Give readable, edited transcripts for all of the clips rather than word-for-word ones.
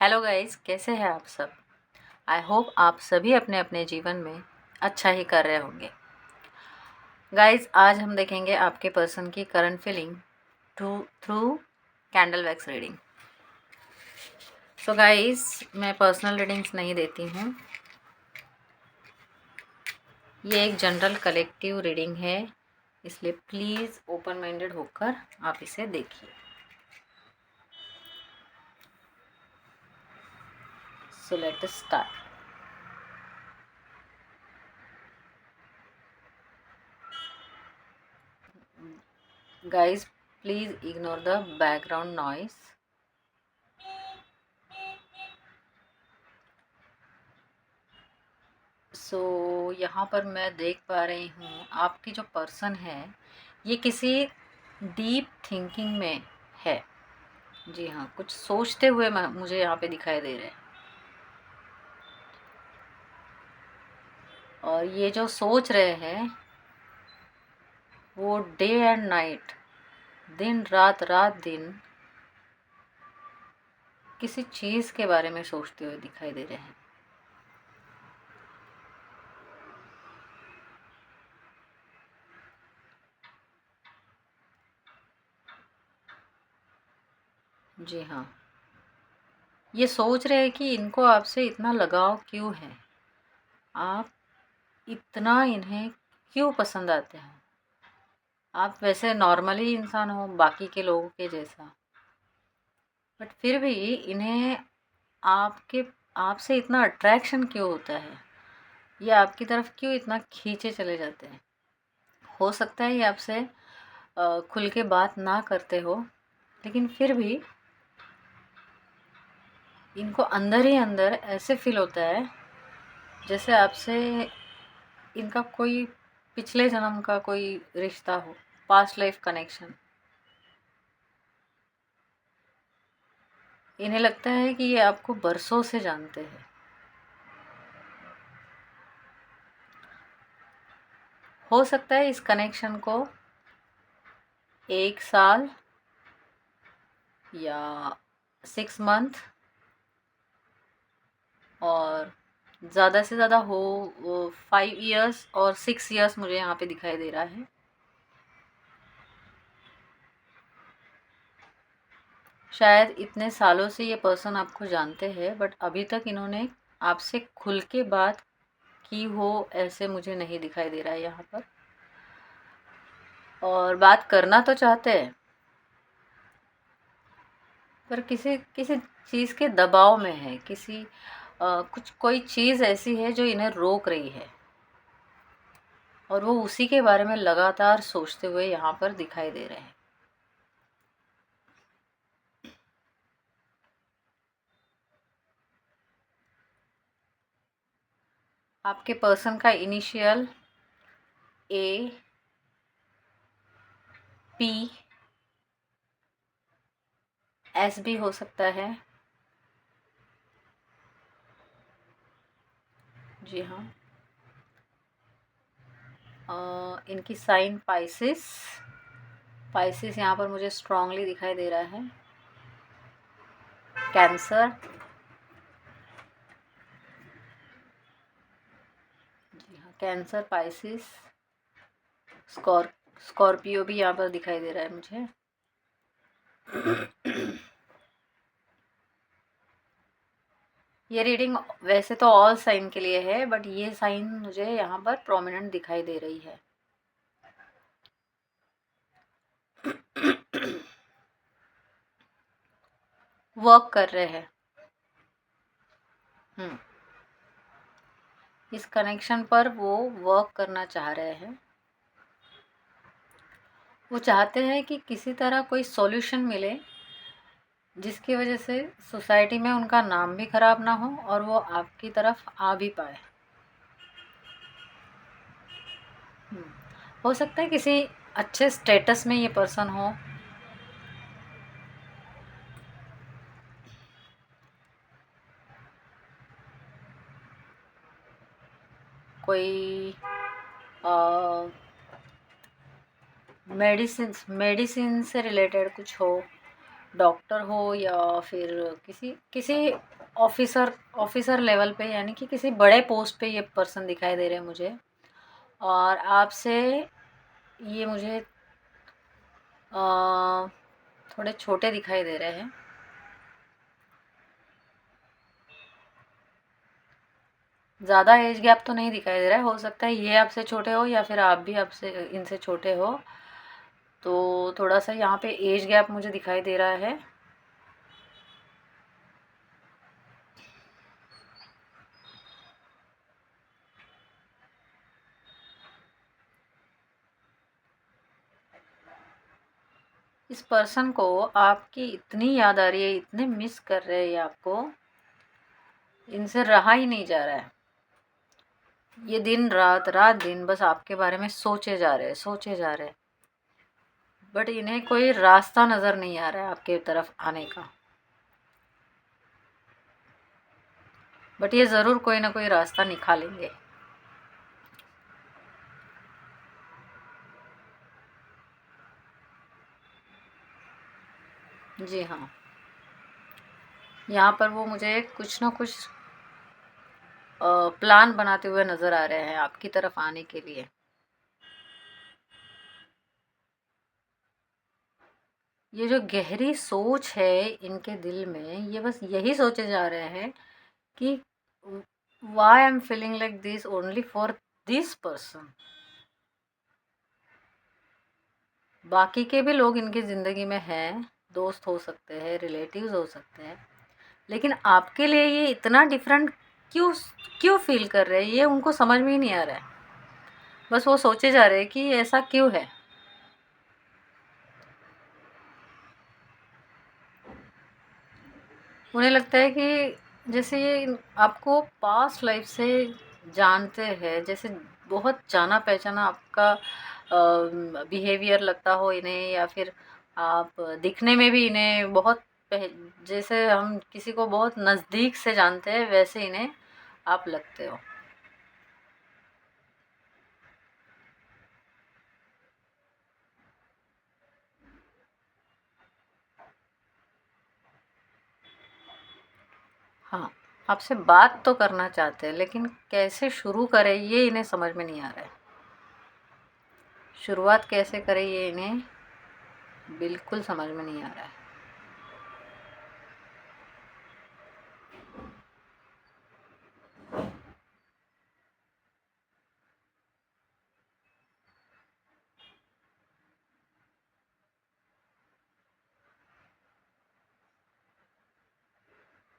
Hello guys, कैसे हैं आप सब। आई होप आप सभी अपने अपने जीवन में अच्छा ही कर रहे होंगे। गाइस, आज हम देखेंगे आपके पर्सन की current feeling through candle wax reading. So guys, मैं पर्सनल रीडिंग्स नहीं देती हूँ। ये एक जनरल कलेक्टिव रीडिंग है, इसलिए प्लीज़ ओपन माइंडेड होकर आप इसे देखिए। So let us start. Guys, please ignore the background noise. यहाँ पर मैं देख पा रही हूँ आपकी जो पर्सन है ये किसी डीप थिंकिंग में है। जी हाँ, कुछ सोचते हुए मुझे यहाँ पे दिखाई दे रहे हैं। और ये जो सोच रहे हैं वो डे एंड नाइट, दिन रात रात दिन किसी चीज़ के बारे में सोचते हुए दिखाई दे रहे हैं। जी हाँ, ये सोच रहे हैं कि इनको आपसे इतना लगाव क्यों है, आप इतना इन्हें क्यों पसंद आते हैं। आप वैसे नॉर्मली इंसान हो बाकी के लोगों के जैसा, बट फिर भी इन्हें आपसे इतना अट्रैक्शन क्यों होता है, ये आपकी तरफ क्यों इतना खींचे चले जाते हैं। हो सकता है ये आपसे खुल के बात ना करते हो, लेकिन फिर भी इनको अंदर ही अंदर ऐसे फील होता है जैसे आपसे इनका कोई पिछले जन्म का कोई रिश्ता हो, पास्ट लाइफ कनेक्शन। इन्हें लगता है कि ये आपको बरसों से जानते हैं। हो सकता है इस कनेक्शन को 1 साल या 6 मंथ और ज़्यादा से ज़्यादा हो 5 years और 6 years मुझे यहाँ पे दिखाई दे रहा है। शायद इतने सालों से ये पर्सन आपको जानते हैं, बट अभी तक इन्होंने आपसे खुल के बात की हो ऐसे मुझे नहीं दिखाई दे रहा है यहाँ पर। और बात करना तो चाहते हैं, पर किसी किसी चीज़ के दबाव में है। कुछ कोई चीज़ ऐसी है जो इन्हें रोक रही है, और वो उसी के बारे में लगातार सोचते हुए यहाँ पर दिखाई दे रहे हैं। आपके पर्सन का इनिशियल ए, पी, एस भी हो सकता है। जी हाँ, इनकी साइन पाइसिस। पाइसिस यहाँ पर मुझे स्ट्रांगली दिखाई दे रहा है। कैंसर। जी हाँ, कैंसर, पाइसिस, स्कॉर्पियो भी यहाँ पर दिखाई दे रहा है मुझे। ये रीडिंग वैसे तो ऑल साइन के लिए है, बट ये साइन मुझे यहाँ पर प्रोमिनेंट दिखाई दे रही है। वर्क कर रहे हैं। इस कनेक्शन पर वो वर्क करना चाह रहे हैं। वो चाहते हैं कि किसी तरह कोई सॉल्यूशन मिले जिसकी वजह से सोसाइटी में उनका नाम भी खराब ना हो और वो आपकी तरफ आ भी पाए। हो सकता है किसी अच्छे स्टेटस में ये पर्सन हो, कोई मेडिसिन से रिलेटेड कुछ हो, डॉक्टर हो या फिर किसी किसी ऑफिसर लेवल पे, यानी कि किसी बड़े पोस्ट पे ये पर्सन दिखाई दे रहे हैं मुझे। और आपसे ये मुझे थोड़े छोटे दिखाई दे रहे हैं। ज़्यादा एज गैप तो नहीं दिखाई दे रहा है, हो सकता है ये आपसे छोटे हो या फिर आप भी आपसे इनसे छोटे हो। तो थोड़ा सा यहाँ पे एज गैप मुझे दिखाई दे रहा है। इस पर्सन को आपकी इतनी याद आ रही है, इतने मिस कर रहे हैं ये आपको, इनसे रहा ही नहीं जा रहा है। ये दिन रात रात दिन बस आपके बारे में सोचे जा रहे हैं, सोचे जा रहे हैं, बट इन्हें कोई रास्ता नज़र नहीं आ रहा है आपके तरफ आने का। बट ये ज़रूर कोई ना कोई रास्ता निकालेंगे। जी हाँ, यहाँ पर वो मुझे कुछ ना कुछ प्लान बनाते हुए नज़र आ रहे हैं आपकी तरफ आने के लिए। ये जो गहरी सोच है इनके दिल में, ये बस यही सोचे जा रहे हैं कि why I am feeling like this only for this person. बाकी के भी लोग इनकी ज़िंदगी में हैं, दोस्त हो सकते हैं, रिलेटिव्स हो सकते हैं, लेकिन आपके लिए ये इतना डिफरेंट क्यों क्यों फील कर रहे हैं, ये उनको समझ में ही नहीं आ रहा है। बस वो सोचे जा रहे हैं कि ऐसा क्यों है। उन्हें लगता है कि जैसे ये आपको पास्ट लाइफ से जानते हैं, जैसे बहुत जाना पहचाना आपका बिहेवियर लगता हो इन्हें, या फिर आप दिखने में भी इन्हें बहुत जैसे हम किसी को बहुत नज़दीक से जानते हैं वैसे इन्हें आप लगते हो। हाँ, आपसे बात तो करना चाहते हैं, लेकिन कैसे शुरू करें ये इन्हें समझ में नहीं आ रहा है। शुरुआत कैसे करें ये इन्हें बिल्कुल समझ में नहीं आ रहा है।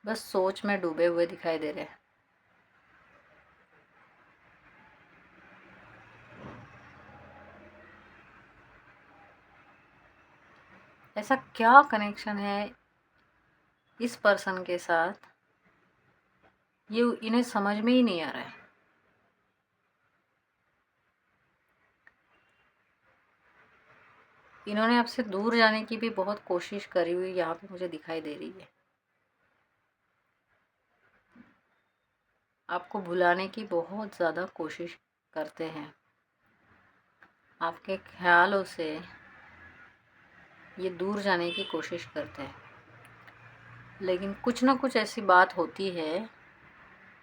बस सोच में डूबे हुए दिखाई दे रहे हैं। ऐसा क्या कनेक्शन है इस पर्सन के साथ, ये इन्हें समझ में ही नहीं आ रहा है। इन्होंने आपसे दूर जाने की भी बहुत कोशिश करी हुई यहाँ पे मुझे दिखाई दे रही है। आपको भुलाने की बहुत ज़्यादा कोशिश करते हैं, आपके ख्यालों से ये दूर जाने की कोशिश करते हैं, लेकिन कुछ ना कुछ ऐसी बात होती है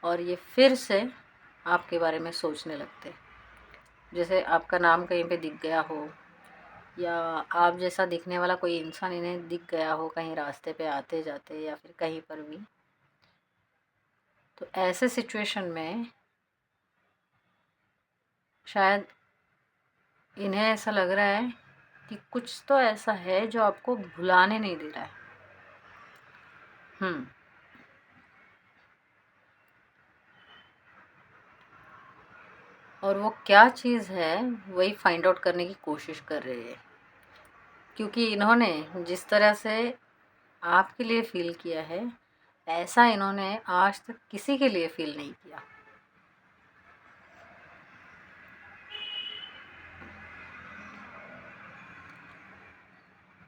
और ये फिर से आपके बारे में सोचने लगते हैं। जैसे आपका नाम कहीं पे दिख गया हो, या आप जैसा दिखने वाला कोई इंसान इन्हें दिख गया हो कहीं रास्ते पे आते जाते या फिर कहीं पर भी। तो ऐसे सिचुएशन में शायद इन्हें ऐसा लग रहा है कि कुछ तो ऐसा है जो आपको भुलाने नहीं दे रहा है। हम्म और वो क्या चीज़ है वही फाइंड आउट करने की कोशिश कर रहे हैं, क्योंकि इन्होंने जिस तरह से आपके लिए फ़ील किया है, ऐसा इन्होंने आज तक किसी के लिए फ़ील नहीं किया।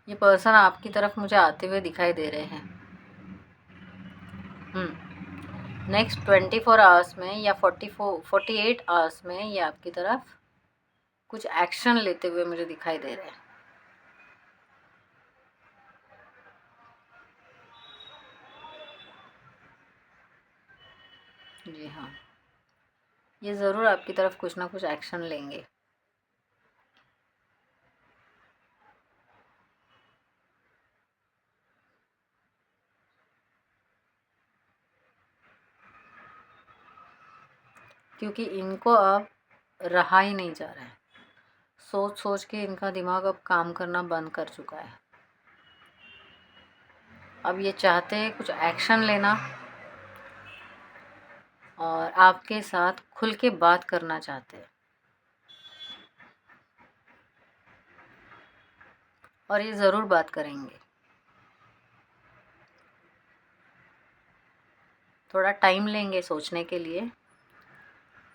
ये पर्सन आपकी तरफ मुझे आते हुए दिखाई दे रहे हैं। नेक्स्ट 24 आवर्स में या 48 आवर्स में ये आपकी तरफ कुछ एक्शन लेते हुए मुझे दिखाई दे रहे हैं। जी हाँ, ये ज़रूर आपकी तरफ कुछ ना कुछ एक्शन लेंगे। क्योंकि इनको अब रहा ही नहीं जा रहा है। सोच सोच के इनका दिमाग अब काम करना बंद कर चुका है। अब ये चाहते हैं कुछ एक्शन लेना और आपके साथ खुल के बात करना चाहते हैं। और ये ज़रूर बात करेंगे। थोड़ा टाइम लेंगे सोचने के लिए,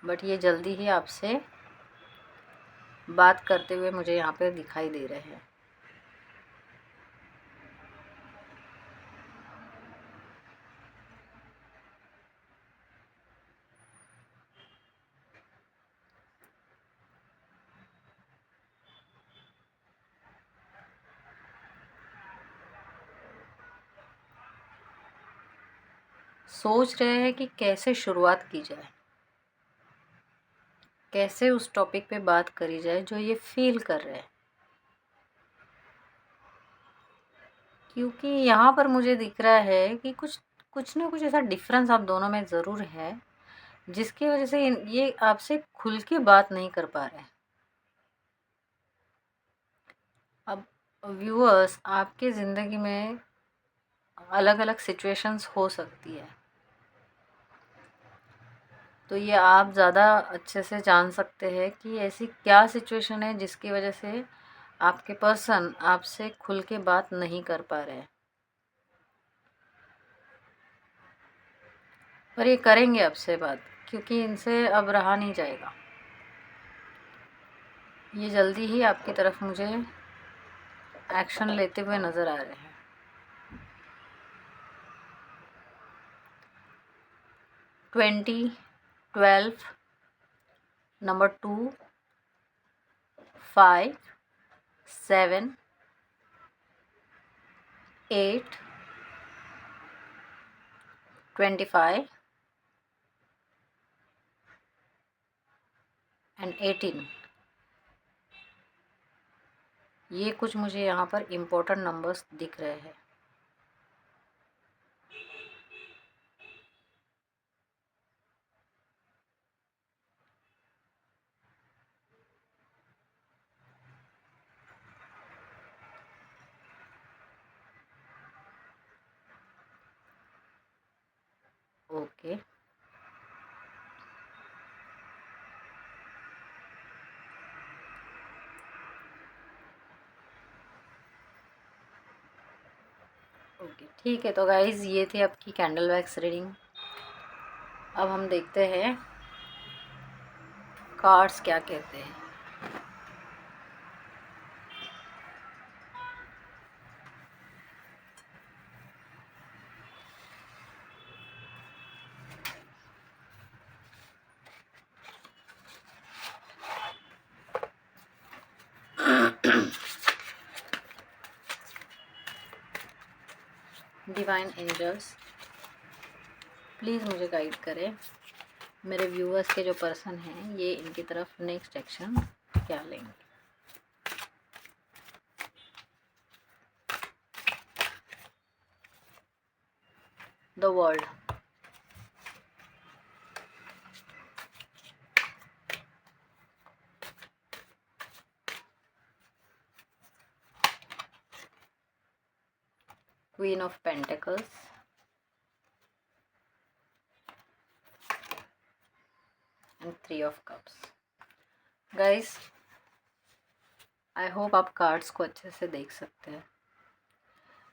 बट ये जल्दी ही आपसे बात करते हुए मुझे यहाँ पे दिखाई दे रहे हैं। सोच रहे हैं कि कैसे शुरुआत की जाए, कैसे उस टॉपिक पे बात करी जाए जो ये फील कर रहे हैं। क्योंकि यहाँ पर मुझे दिख रहा है कि कुछ कुछ ना कुछ ऐसा डिफरेंस आप दोनों में ज़रूर है, जिसकी वजह से ये आपसे खुल के बात नहीं कर पा रहे हैं। अब व्यूअर्स, आपके ज़िंदगी में अलग अलग सिचुएशंस हो सकती है, तो ये आप ज़्यादा अच्छे से जान सकते हैं कि ऐसी क्या सिचुएशन है जिसकी वजह से आपके पर्सन आपसे खुल के बात नहीं कर पा रहे हैं। पर ये करेंगे आपसे बात, क्योंकि इनसे अब रहा नहीं जाएगा। ये जल्दी ही आपकी तरफ मुझे एक्शन लेते हुए नज़र आ रहे हैं। 20, 12, नंबर 2, 5, 7, 8, 25 एंड 18। ये कुछ मुझे यहाँ पर इम्पोर्टेंट नंबर्स दिख रहे हैं। ओके, ओके, ठीक है। तो गाइज़, ये थी आपकी कैंडल वैक्स रीडिंग। अब हम देखते हैं कार्ड्स क्या कहते हैं। डिवाइन एंजल्स, प्लीज़ मुझे गाइड करें। मेरे व्यूअर्स के जो पर्सन हैं, ये इनकी तरफ नेक्स्ट एक्शन क्या लेंगे। The world, queen of pentacles, and 3 of cups. Guys, I hope आप कार्ड्स को अच्छे से देख सकते हैं।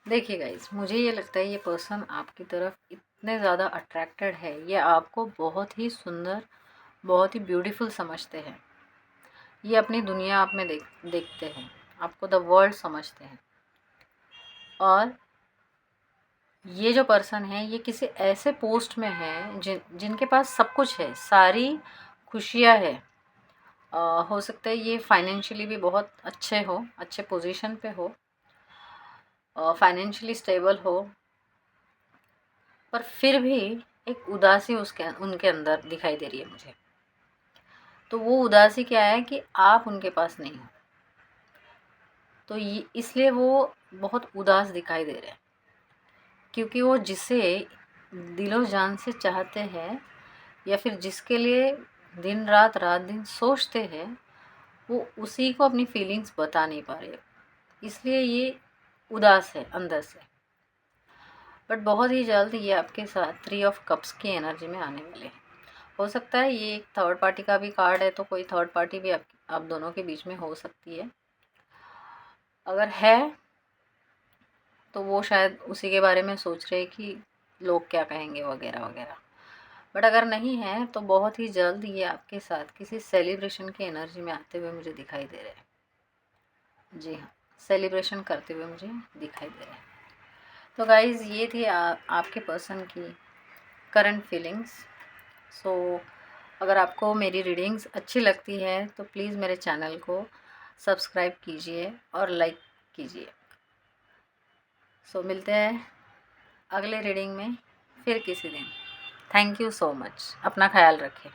देखिए गाइस, मुझे ये लगता है ये पर्सन आपकी तरफ इतने ज़्यादा अट्रैक्टेड है, ये आपको बहुत ही सुंदर, बहुत ही ब्यूटीफुल समझते हैं। ये अपनी दुनिया आप में देखते हैं, आपको द वर्ल्ड समझते हैं। और ये जो पर्सन है, ये किसी ऐसे पोस्ट में है जिनके पास सब कुछ है, सारी खुशियाँ है। हो सकता है ये फाइनेंशियली भी बहुत अच्छे हो, अच्छे पोजीशन पे हो, फाइनेंशियली स्टेबल हो, पर फिर भी एक उदासी उनके अंदर दिखाई दे रही है मुझे। तो वो उदासी क्या है कि आप उनके पास नहीं हो, तो ये इसलिए वो बहुत उदास दिखाई दे रहे हैं, क्योंकि वो जिसे दिलो जान से चाहते हैं या फिर जिसके लिए दिन रात दिन सोचते हैं, वो उसी को अपनी फीलिंग्स बता नहीं पा रहे, इसलिए ये उदास है अंदर से। बट बहुत ही जल्द ये आपके साथ 3 ऑफ कप्स की एनर्जी में आने वाले हैं। हो सकता है ये एक थर्ड पार्टी का भी कार्ड है, तो कोई थर्ड पार्टी भी आप दोनों के बीच में हो सकती है। अगर है तो वो शायद उसी के बारे में सोच रहे कि लोग क्या कहेंगे वगैरह वगैरह। बट अगर नहीं है तो बहुत ही जल्द ये आपके साथ किसी सेलिब्रेशन की एनर्जी में आते हुए मुझे दिखाई दे रहे हैं। जी हाँ, सेलिब्रेशन करते हुए मुझे दिखाई दे रहे हैं। तो गाइज़ ये थी आपके पर्सन की करंट फीलिंग्स। सो अगर आपको मेरी रीडिंग्स अच्छी लगती है तो प्लीज़ मेरे चैनल को सब्सक्राइब कीजिए और लाइक कीजिए। सो मिलते हैं अगले रीडिंग में फिर किसी दिन। Thank you so much. अपना ख्याल रखें।